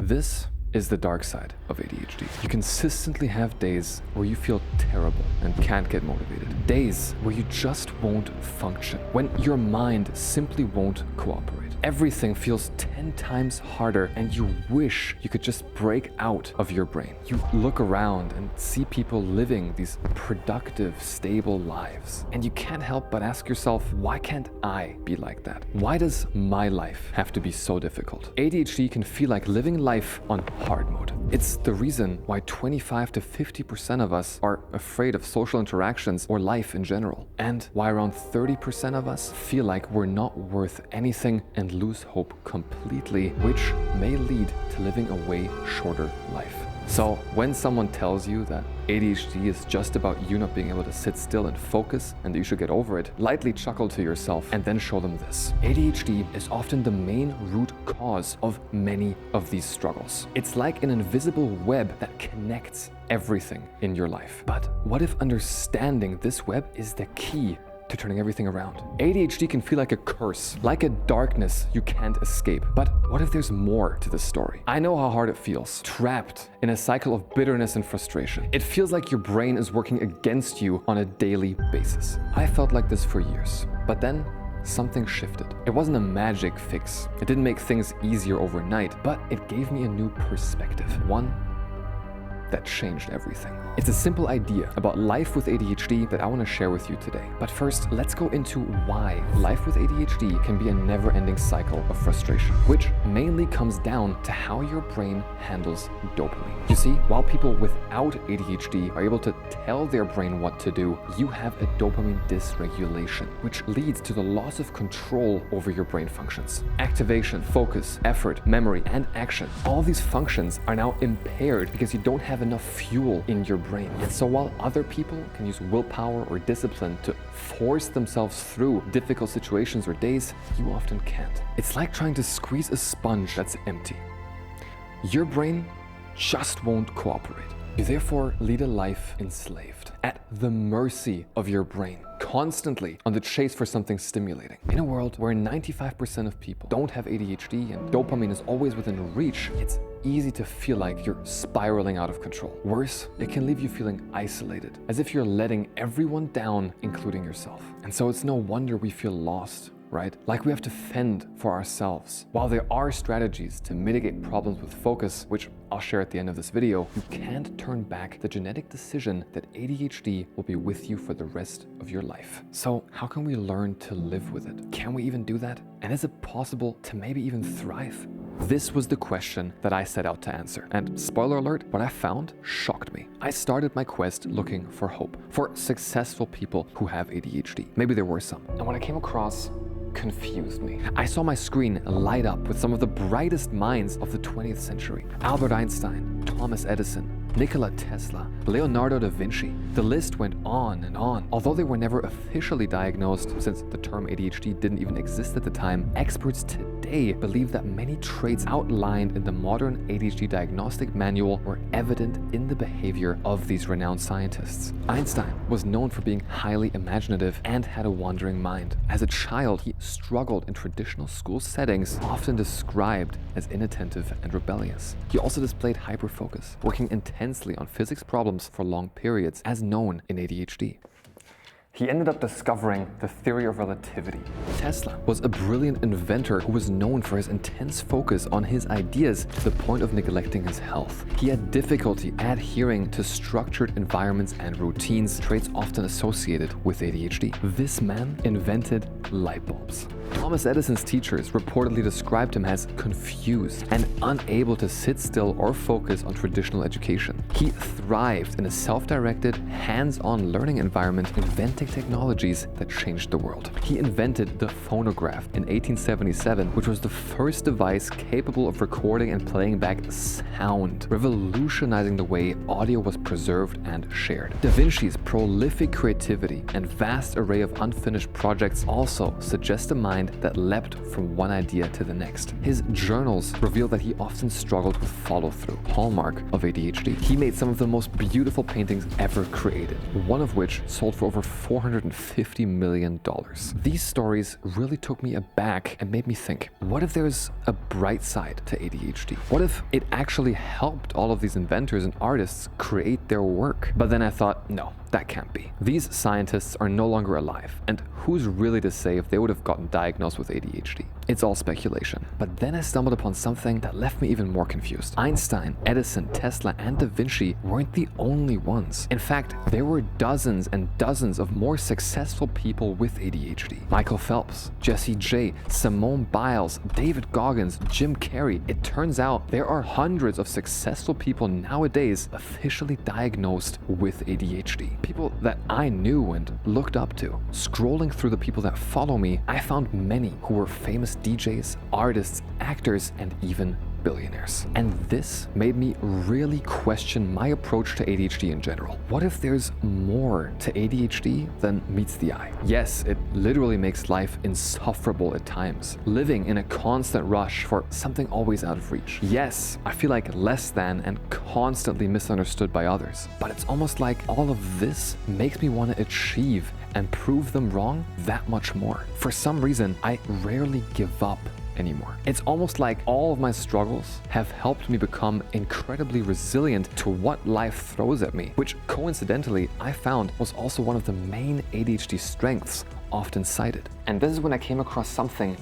This is the dark side of ADHD. You consistently have days where you feel terrible and can't get motivated. Days where you just won't function. When your mind simply won't cooperate. Everything feels 10 times harder and you wish you could just break out of your brain. You look around and see people living these productive, stable lives. And you can't help but ask yourself, why can't I be like that? Why does my life have to be so difficult? ADHD can feel like living life on hard mode. It's the reason why 25 to 50% of us are afraid of social interactions or life in general. And why around 30% of us feel like we're not worth anything and lose hope completely, which may lead to living a way shorter life. So when someone tells you that ADHD is just about you not being able to sit still and focus and that you should get over it, lightly chuckle to yourself and then show them this. ADHD is often the main root cause of many of these struggles. It's like an invisible web that connects everything in your life. But what if understanding this web is the key to turning everything around? ADHD can feel like a curse, like a darkness you can't escape. But what if there's more to this story? I know how hard it feels, trapped in a cycle of bitterness and frustration. It feels like your brain is working against you on a daily basis. I felt like this for years, but then something shifted. It wasn't a magic fix. It didn't make things easier overnight, but it gave me a new perspective. One that changed everything. It's a simple idea about life with ADHD that I want to share with you today. But first, let's go into why life with ADHD can be a never-ending cycle of frustration, which mainly comes down to how your brain handles dopamine. You see, while people without ADHD are able to tell their brain what to do, you have a dopamine dysregulation, which leads to the loss of control over your brain functions. Activation, focus, effort, memory, and action. All these functions are now impaired because you don't have enough fuel in your brain. And so while other people can use willpower or discipline to force themselves through difficult situations or days, you often can't. It's like trying to squeeze a sponge that's empty. Your brain just won't cooperate. You therefore lead a life enslaved, at the mercy of your brain, constantly on the chase for something stimulating. In a world where 95% of people don't have ADHD and dopamine is always within reach, it's easy to feel like you're spiraling out of control. Worse, it can leave you feeling isolated, as if you're letting everyone down, including yourself. And so it's no wonder we feel lost, right? Like we have to fend for ourselves. While there are strategies to mitigate problems with focus, which I'll share at the end of this video, you can't turn back the genetic decision that ADHD will be with you for the rest of your life. So how can we learn to live with it? Can we even do that? And is it possible to maybe even thrive? This was the question that I set out to answer. And spoiler alert, what I found shocked me. I started my quest looking for hope, for successful people who have ADHD. Maybe there were some. And what I came across confused me. I saw my screen light up with some of the brightest minds of the 20th century. Albert Einstein, Thomas Edison, Nikola Tesla, Leonardo da Vinci. The list went on and on. Although they were never officially diagnosed, since the term ADHD didn't even exist at the time, experts today believe that many traits outlined in the modern ADHD diagnostic manual were evident in the behavior of these renowned scientists. Einstein was known for being highly imaginative and had a wandering mind. As a child, he struggled in traditional school settings, often described as inattentive and rebellious. He also displayed hyperfocus, working intensely on physics problems for long periods, as known in ADHD. He ended up discovering the theory of relativity. Tesla was a brilliant inventor who was known for his intense focus on his ideas to the point of neglecting his health. He had difficulty adhering to structured environments and routines, traits often associated with ADHD. This man invented light bulbs. Thomas Edison's teachers reportedly described him as confused and unable to sit still or focus on traditional education. He thrived in a self-directed, hands-on learning environment, inventing technologies that changed the world. He invented the phonograph in 1877, which was the first device capable of recording and playing back sound, revolutionizing the way audio was preserved and shared. Da Vinci's prolific creativity and vast array of unfinished projects also suggest a mind that leapt from one idea to the next. His journals reveal that he often struggled with follow-through, hallmark of ADHD. He made some of the most beautiful paintings ever created, one of which sold for over $450 million. These stories really took me aback and made me think, what if there's a bright side to ADHD? What if it actually helped all of these inventors and artists create their work? But then I thought, no, that can't be. These scientists are no longer alive, and who's really to say if they would have gotten diagnosed with ADHD? It's all speculation. But then I stumbled upon something that left me even more confused. Einstein, Edison, Tesla, and Da Vinci weren't the only ones. In fact, there were dozens and dozens of more successful people with ADHD. Michael Phelps, Jessie J, Simone Biles, David Goggins, Jim Carrey. It turns out there are hundreds of successful people nowadays officially diagnosed with ADHD. People that I knew and looked up to. Scrolling through the people that follow me, I found many who were famous DJs, artists, actors, and even billionaires. And this made me really question my approach to ADHD in general. What if there's more to ADHD than meets the eye? Yes, it literally makes life insufferable at times, living in a constant rush for something always out of reach. Yes, I feel like less than and constantly misunderstood by others, but it's almost like all of this makes me want to achieve and prove them wrong that much more. For some reason, I rarely give up anymore. It's almost like all of my struggles have helped me become incredibly resilient to what life throws at me, which coincidentally I found was also one of the main ADHD strengths often cited. And this is when I came across something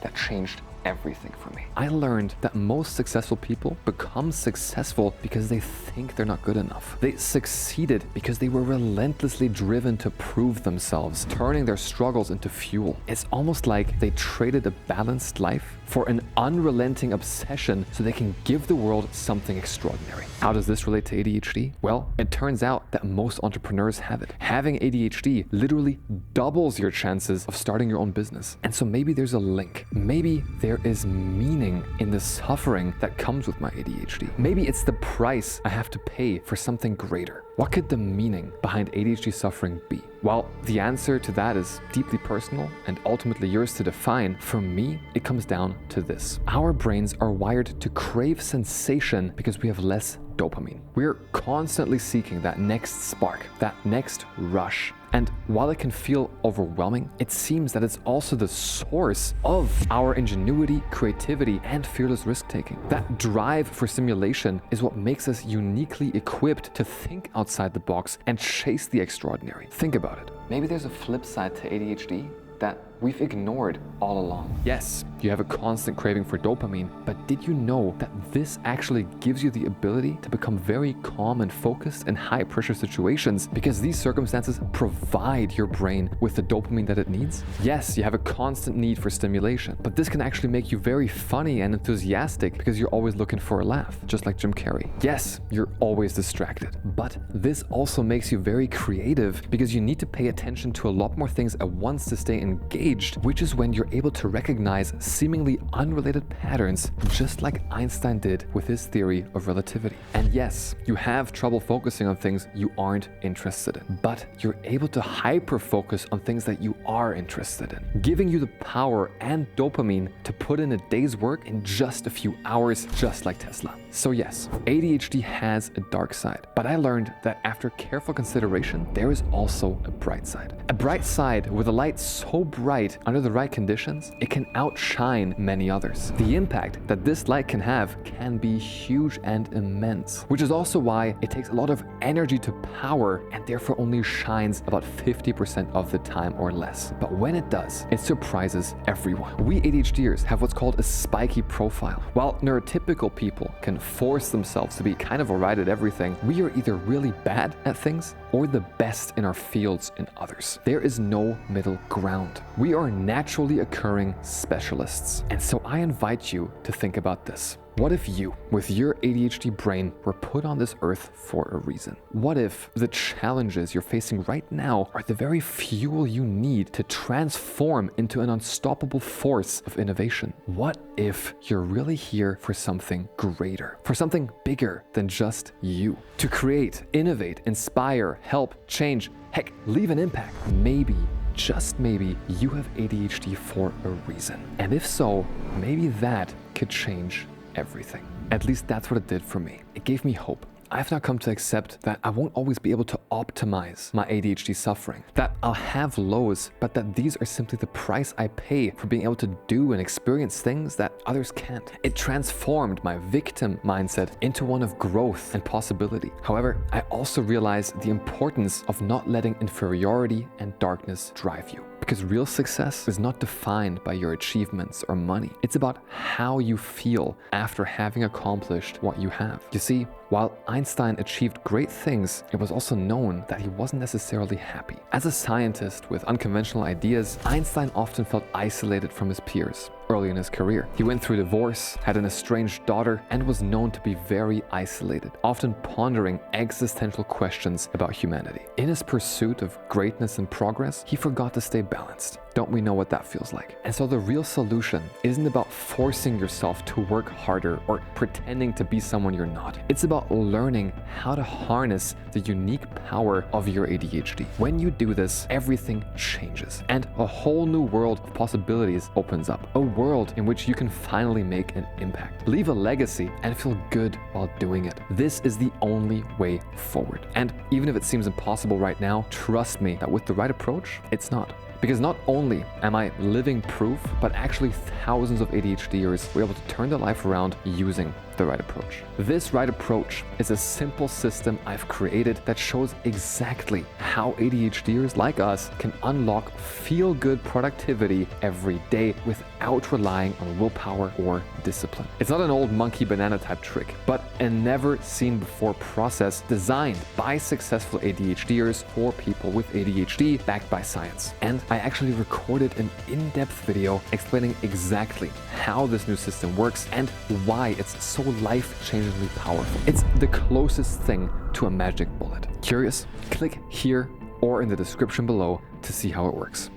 that changed everything for me. I learned that most successful people become successful because they think they're not good enough. They succeeded because they were relentlessly driven to prove themselves, turning their struggles into fuel. It's almost like they traded a balanced life for an unrelenting obsession so they can give the world something extraordinary. How does this relate to ADHD? Well, it turns out that most entrepreneurs have it. Having ADHD literally doubles your chances of starting your own business. And so maybe there's a link. Maybe there is meaning in the suffering that comes with my ADHD. Maybe it's the price I have to pay for something greater. What could the meaning behind ADHD suffering be? Well, the answer to that is deeply personal and ultimately yours to define. For me, it comes down to this. Our brains are wired to crave sensation because we have less dopamine. We're constantly seeking that next spark, that next rush. And while it can feel overwhelming, it seems that it's also the source of our ingenuity, creativity, and fearless risk-taking. That drive for stimulation is what makes us uniquely equipped to think outside the box and chase the extraordinary. Think about it. Maybe there's a flip side to ADHD that we've ignored all along. Yes, you have a constant craving for dopamine, but did you know that this actually gives you the ability to become very calm and focused in high-pressure situations because these circumstances provide your brain with the dopamine that it needs? Yes, you have a constant need for stimulation, but this can actually make you very funny and enthusiastic because you're always looking for a laugh, just like Jim Carrey. Yes, you're always distracted, but this also makes you very creative because you need to pay attention to a lot more things at once to stay engaged, which is when you're able to recognize seemingly unrelated patterns, just like Einstein did with his theory of relativity. And yes, you have trouble focusing on things you aren't interested in, but you're able to hyper-focus on things that you are interested in, giving you the power and dopamine to put in a day's work in just a few hours, just like Tesla. So yes, ADHD has a dark side, but I learned that after careful consideration, there is also a bright side. A bright side with a light so bright under the right conditions, it can outshine many others. The impact that this light can have can be huge and immense, which is also why it takes a lot of energy to power and therefore only shines about 50% of the time or less. But when it does, it surprises everyone. We ADHDers have what's called a spiky profile. While neurotypical people can force themselves to be kind of alright at everything, we are either really bad at things or the best in our fields in others. There is no middle ground. We are naturally occurring specialists. And so I invite you to think about this. What if you, with your ADHD brain, were put on this earth for a reason? What if the challenges you're facing right now are the very fuel you need to transform into an unstoppable force of innovation? What if you're really here for something greater, for something bigger than just you? To create, innovate, inspire, help, change, heck, leave an impact. Maybe, just maybe, you have ADHD for a reason. And if so, maybe that could change everything. At least that's what it did for me. It gave me hope. I've now come to accept that I won't always be able to optimize my ADHD suffering, that I'll have lows, but that these are simply the price I pay for being able to do and experience things that others can't. It transformed my victim mindset into one of growth and possibility. However, I also realized the importance of not letting inferiority and darkness drive you. Because real success is not defined by your achievements or money. It's about how you feel after having accomplished what you have. You see, while Einstein achieved great things, it was also known that he wasn't necessarily happy. As a scientist with unconventional ideas, Einstein often felt isolated from his peers. Early in his career, he went through divorce, had an estranged daughter, and was known to be very isolated, often pondering existential questions about humanity. In his pursuit of greatness and progress, he forgot to stay balanced. Don't we know what that feels like? And so the real solution isn't about forcing yourself to work harder or pretending to be someone you're not. It's about learning how to harness the unique power of your ADHD. When you do this, everything changes and a whole new world of possibilities opens up. A world in which you can finally make an impact, leave a legacy, and feel good while doing it. This is the only way forward. And even if it seems impossible right now, trust me that with the right approach, it's not. Because not only am I living proof, but actually thousands of ADHDers were able to turn their life around using the right approach. This right approach is a simple system I've created that shows exactly how ADHDers like us can unlock feel-good productivity every day without relying on willpower or discipline. It's not an old monkey banana type trick, but a never-seen-before process designed by successful ADHDers for people with ADHD backed by science. And I actually recorded an in-depth video explaining exactly how this new system works and why it's so life-changingly powerful. It's the closest thing to a magic bullet. Curious? Click here or in the description below to see how it works.